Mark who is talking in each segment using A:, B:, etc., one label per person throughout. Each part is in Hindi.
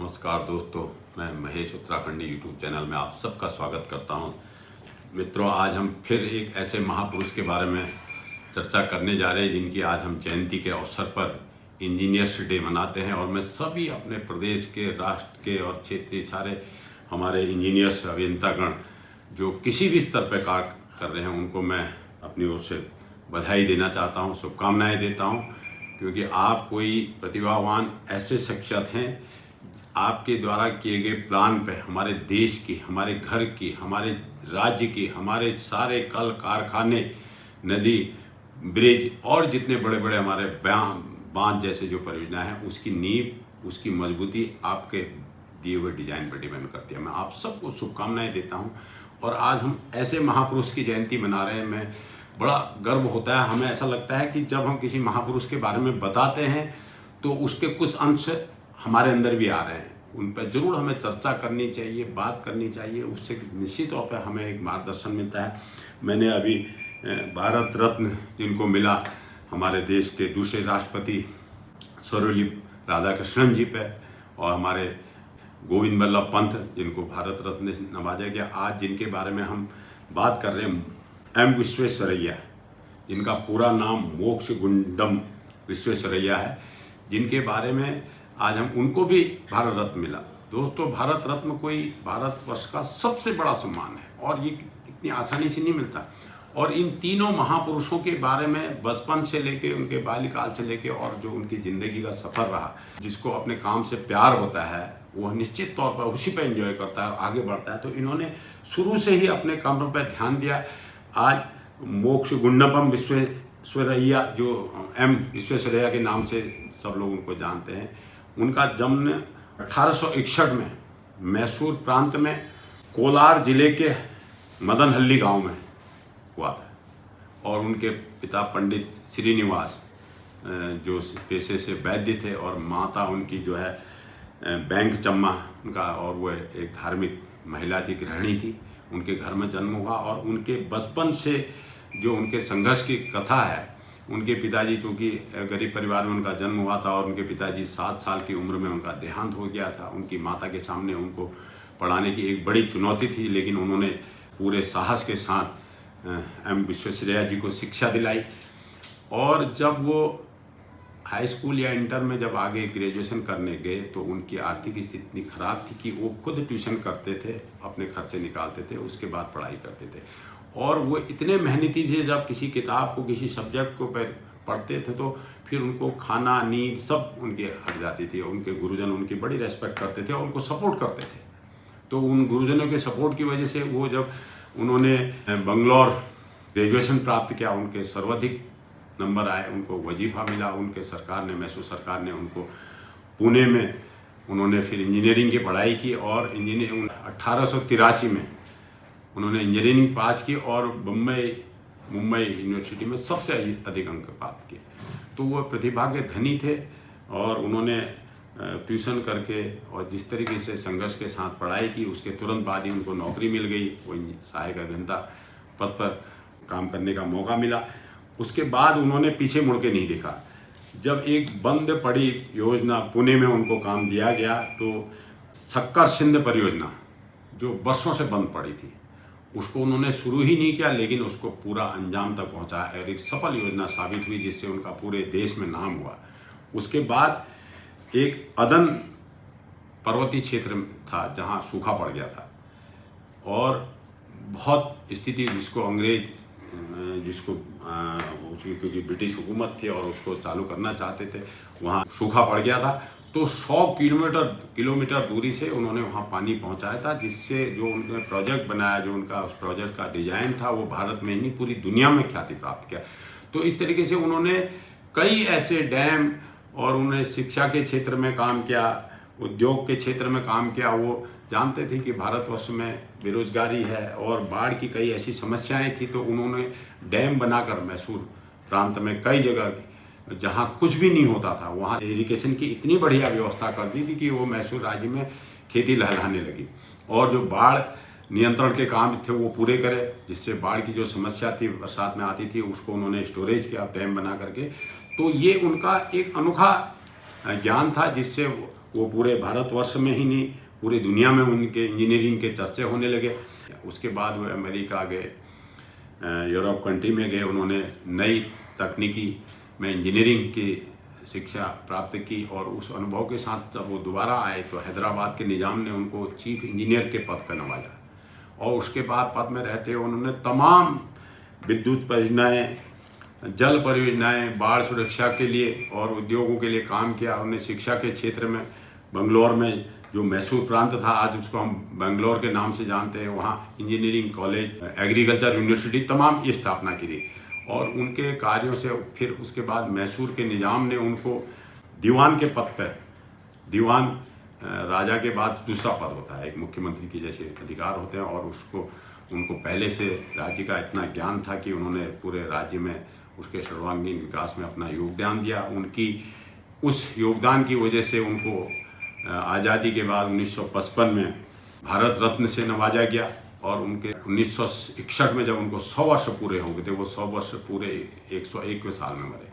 A: नमस्कार दोस्तों, मैं महेश उत्तराखंडी यूट्यूब चैनल में आप सबका स्वागत करता हूं। मित्रों, आज हम फिर एक ऐसे महापुरुष के बारे में चर्चा करने जा रहे हैं जिनकी आज हम जयंती के अवसर पर इंजीनियर्स डे मनाते हैं। और मैं सभी अपने प्रदेश के, राष्ट्र के और क्षेत्रीय सारे हमारे इंजीनियर्स, अभियंतागण जो किसी भी स्तर पर कार्य कर रहे हैं उनको मैं अपनी ओर से बधाई देना चाहता हूँ, शुभकामनाएँ देता हूँ। क्योंकि आप कोई प्रतिभावान ऐसे शख्सियत हैं, आपके द्वारा किए गए प्लान पे हमारे देश की, हमारे घर की, हमारे राज्य की, हमारे सारे कल कारखाने, नदी, ब्रिज और जितने बड़े बड़े हमारे बांध जैसे जो परियोजना है उसकी नींव, उसकी मजबूती आपके दिए हुए डिजाइन पर डिपेंड करती है। मैं आप सबको शुभकामनाएं देता हूं। और आज हम ऐसे महापुरुष की जयंती मना रहे हैं। मैं बड़ा गर्व होता है, हमें ऐसा लगता है कि जब हम किसी महापुरुष के बारे में बताते हैं तो उसके कुछ अंश हमारे अंदर भी आ रहे हैं। उन पर जरूर हमें चर्चा करनी चाहिए, बात करनी चाहिए। उससे निश्चित तौर पर हमें एक मार्गदर्शन मिलता है। मैंने अभी भारत रत्न जिनको मिला हमारे देश के दूसरे राष्ट्रपति सर्वपल्ली राधाकृष्णन जी पे, और हमारे गोविंद बल्लभ पंत जिनको भारत रत्न से नवाजा गया, आज जिनके बारे में हम बात कर रहे हैं, एम विश्वेश्वरैया, जिनका पूरा नाम मोक्षगुंडम विश्वेश्वरैया है, जिनके बारे में आज हम उनको भी भारत रत्न मिला। दोस्तों, भारत रत्न कोई भारतवर्ष का सबसे बड़ा सम्मान है और ये इतनी आसानी से नहीं मिलता। और इन तीनों महापुरुषों के बारे में बचपन से लेके, उनके बाल्यकाल से लेके और जो उनकी ज़िंदगी का सफ़र रहा, जिसको अपने काम से प्यार होता है वह निश्चित तौर पर उसी पर एंजॉय करता है और आगे बढ़ता है। तो इन्होंने शुरू से ही अपने कामों पर ध्यान दिया। आज मोक्षगुंडम विश्वेश्वरैया, जो एम विश्वेश्वरैया के नाम से सब लोग उनको जानते हैं, उनका जन्म 1861 में मैसूर प्रांत में कोलार जिले के मदनहल्ली गांव में हुआ था। और उनके पिता पंडित श्रीनिवास जो पेशे से वैद्य थे, और माता उनकी जो है बैंक चम्मा उनका, और वो एक धार्मिक महिला थी, गृहिणी थी। उनके घर में जन्म हुआ और उनके बचपन से जो उनके संघर्ष की कथा है, उनके पिताजी, चूँकि गरीब परिवार में उनका जन्म हुआ था और उनके पिताजी 7 साल की उम्र में उनका देहांत हो गया था। उनकी माता के सामने उनको पढ़ाने की एक बड़ी चुनौती थी, लेकिन उन्होंने पूरे साहस के साथ एम विश्वेश्वरैया जी को शिक्षा दिलाई। और जब वो हाई स्कूल या इंटर में जब आगे ग्रेजुएशन करने गए तो उनकी आर्थिक स्थिति इतनी ख़राब थी कि वो खुद ट्यूशन करते थे, अपने खर्चे निकालते थे, उसके बाद पढ़ाई करते थे। और वो इतने मेहनती थे, जब किसी किताब को, किसी सब्जेक्ट को पढ़ते थे तो फिर उनको खाना, नींद सब उनके हट जाती थी। उनके गुरुजन उनकी बड़ी रेस्पेक्ट करते थे और उनको सपोर्ट करते थे। तो उन गुरुजनों के सपोर्ट की वजह से वो, जब उन्होंने बंगलौर ग्रेजुएशन प्राप्त किया, उनके सर्वाधिक नंबर आए, उनको वजीफ़ा मिला। उनके सरकार ने, मैसूर सरकार ने उनको पुणे में उन्होंने फिर इंजीनियरिंग की पढ़ाई की, और 1883 में उन्होंने इंजीनियरिंग पास की और मुंबई यूनिवर्सिटी में सबसे अधिक अंक प्राप्त किए। तो वो प्रतिभा के धनी थे और उन्होंने ट्यूशन करके और जिस तरीके से संघर्ष के साथ पढ़ाई की, उसके तुरंत बाद ही उनको नौकरी मिल गई। वो सहायक अभियंता पद पर काम करने का मौका मिला। उसके बाद उन्होंने पीछे मुड़ के नहीं देखा। जब एक बंद पड़ी योजना पुणे में उनको काम दिया गया, तो सक्कर सिंध परियोजना जो वर्षों से बंद पड़ी थी, उसको उन्होंने शुरू ही नहीं किया, लेकिन उसको पूरा अंजाम तक पहुंचाया और एक सफल योजना साबित हुई, जिससे उनका पूरे देश में नाम हुआ। उसके बाद एक अदन पर्वतीय क्षेत्र था जहां सूखा पड़ गया था, और बहुत स्थिति जिसको क्योंकि ब्रिटिश हुकूमत थी और उसको चालू करना चाहते थे, वहाँ सूखा पड़ गया था। तो 100 किलोमीटर दूरी से उन्होंने वहाँ पानी पहुँचाया था, जिससे जो उन्होंने प्रोजेक्ट बनाया, जो उनका उस प्रोजेक्ट का डिज़ाइन था, वो भारत में नहीं पूरी दुनिया में ख्याति प्राप्त किया। तो इस तरीके से उन्होंने कई ऐसे डैम, और उन्होंने शिक्षा के क्षेत्र में काम किया, उद्योग के क्षेत्र में काम किया। वो जानते थे कि भारतवर्ष में बेरोजगारी है और बाढ़ की कई ऐसी समस्याएं थी, तो उन्होंने डैम बनाकर मैसूर प्रांत में कई जगह जहां कुछ भी नहीं होता था, वहां इरिगेशन की इतनी बढ़िया व्यवस्था कर दी थी कि वो मैसूर राज्य में खेती लहलहाने लगी। और जो बाढ़ नियंत्रण के काम थे वो पूरे करे, जिससे बाढ़ की जो समस्या थी बरसात में आती थी, उसको उन्होंने स्टोरेज किया डैम बना करके। तो ये उनका एक अनोखा ज्ञान था, जिससे वो पूरे भारतवर्ष में ही नहीं, पूरी दुनिया में उनके इंजीनियरिंग के चर्चे होने लगे। उसके बाद वो अमेरिका गए, यूरोप कंट्री में गए, उन्होंने नई तकनीकी में इंजीनियरिंग की शिक्षा प्राप्त की। और उस अनुभव के साथ जब वो दोबारा आए तो हैदराबाद के निज़ाम ने उनको चीफ इंजीनियर के पद पर नवाजा। और उसके बाद पद में रहते हुए उन्होंने तमाम विद्युत परियोजनाएँ, जल परियोजनाएँ, बाढ़ सुरक्षा के लिए और उद्योगों के लिए काम किया। उन्होंने शिक्षा के क्षेत्र में बंगलौर में जो मैसूर प्रांत था, आज उसको हम बेंगलोर के नाम से जानते हैं, वहाँ इंजीनियरिंग कॉलेज, एग्रीकल्चर यूनिवर्सिटी तमाम की स्थापना की। और उनके कार्यों से फिर उसके बाद मैसूर के निज़ाम ने उनको दीवान के पद पर, दीवान राजा के बाद दूसरा पद होता है, एक मुख्यमंत्री के जैसे अधिकार होते हैं, और उनको पहले से राज्य का इतना ज्ञान था कि उन्होंने पूरे राज्य में उसके सर्वांगीण विकास में अपना योगदान दिया। उनकी उस योगदान की वजह से उनको आज़ादी के बाद 1955 में भारत रत्न से नवाजा गया। और उनके 1961 में जब उनको 100 वर्ष पूरे हो गए थे, वो 100 वर्ष पूरे 101वें साल में मरे,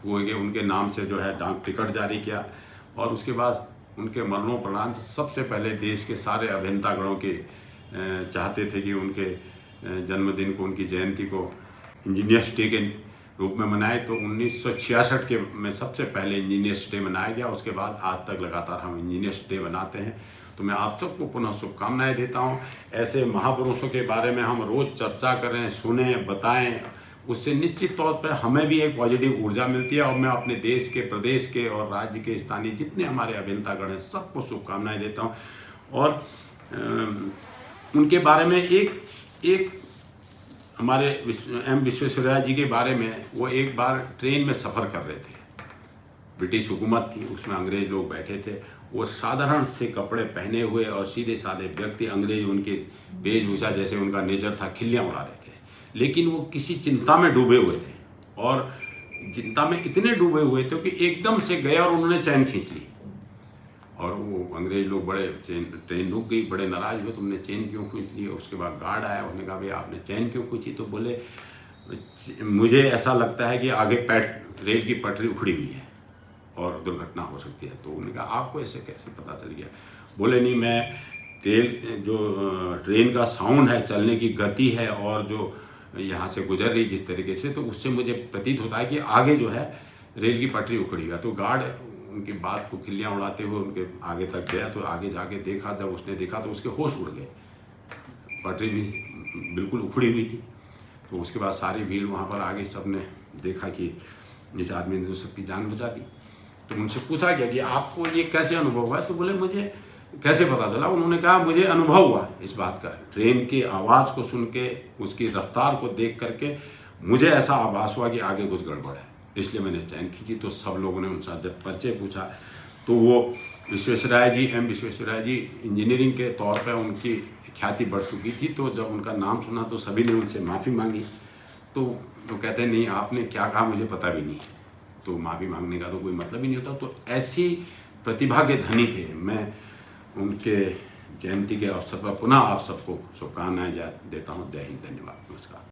A: वो उनके नाम से जो है डाक टिकट जारी किया। और उसके बाद उनके मरणोपरांत सबसे पहले देश के सारे अभियंतागणों के चाहते थे कि उनके जन्मदिन को, उनकी जयंती को इंजीनियर्स डे के रूप में मनाए। तो 1966 के में सबसे पहले इंजीनियर्स डे मनाया गया। उसके बाद आज तक लगातार हम इंजीनियर्स डे बनाते हैं। तो मैं आप सबको पुनः शुभकामनाएं देता हूं। ऐसे महापुरुषों के बारे में हम रोज़ चर्चा करें, सुने, बताएं, उससे निश्चित तौर पर हमें भी एक पॉजिटिव ऊर्जा मिलती है। और मैं अपने देश के, प्रदेश के और राज्य के स्थानीय जितने हमारे अभियंतागण हैं सबको शुभकामनाएं देता हूँ। और उनके बारे में एक हमारे एम विश्वेश्वरैया जी के बारे में, वो एक बार ट्रेन में सफ़र कर रहे थे, ब्रिटिश हुकूमत थी, उसमें अंग्रेज लोग बैठे थे। वो साधारण से कपड़े पहने हुए और सीधे साधे व्यक्ति, अंग्रेज उनके वेशभूषा जैसे उनका नेचर था, खिल्लियाँ उड़ा रहे थे। लेकिन वो किसी चिंता में डूबे हुए थे, और चिंता में इतने डूबे हुए थे कि एकदम से गए और उन्होंने चैन खींच ली। और वो अंग्रेज लोग बड़े, ट्रेन रुक गई, बड़े नाराज हुए, तुमने चैन क्यों खींच ली। उसके बाद गार्ड आया, उसने कहा भाई आपने चैन क्यों खींची। तो बोले मुझे ऐसा लगता है कि आगे रेल की पटरी उखड़ी हुई है और दुर्घटना हो सकती है। तो उन्होंने कहा आपको ऐसे कैसे पता चल गया। बोले नहीं, मैं ट्रेन का साउंड है, चलने की गति है, और जो यहाँ से गुजर रही जिस तरीके से, तो उससे मुझे प्रतीत होता है कि आगे जो है रेल की पटरी उखड़ी है। तो गार्ड उनकी बात को खिल्लियाँ उड़ाते हुए उनके आगे तक गया। तो आगे जाके देखा, जब उसने देखा तो उसके होश उड़ गए, पटरी भी बिल्कुल उखड़ी हुई थी। तो उसके बाद सारी भीड़ वहाँ पर आगे, सब ने देखा कि इस आदमी ने तो सबकी जान बचा दी। तो उनसे पूछा गया कि आपको ये कैसे अनुभव हुआ। तो बोले मुझे कैसे पता चला। उन्होंने कहा मुझे अनुभव हुआ इस बात का, ट्रेन की आवाज़ को सुन के, उसकी रफ्तार को देख करके मुझे ऐसा आभास हुआ कि आगे कुछ गड़बड़ है, इसलिए मैंने चैन खींची। तो सब लोगों ने उनसे जब परिचय पूछा तो वो विश्वेश्वरैया जी, एम विश्वेश्वरैया जी, इंजीनियरिंग के तौर पर उनकी ख्याति बढ़ चुकी थी। तो जब उनका नाम सुना तो सभी ने उनसे माफ़ी मांगी। तो वो कहते हैं नहीं, आपने क्या कहा मुझे पता भी नहीं। तो माफ़ी मांगने का तो कोई मतलब ही नहीं होता। तो ऐसी प्रतिभा के धनी थे। मैं उनके जयंती के अवसर पर पुनः आप सबको शुभकामनाएं देता हूँ। जय हिंद, धन्यवाद, नमस्कार।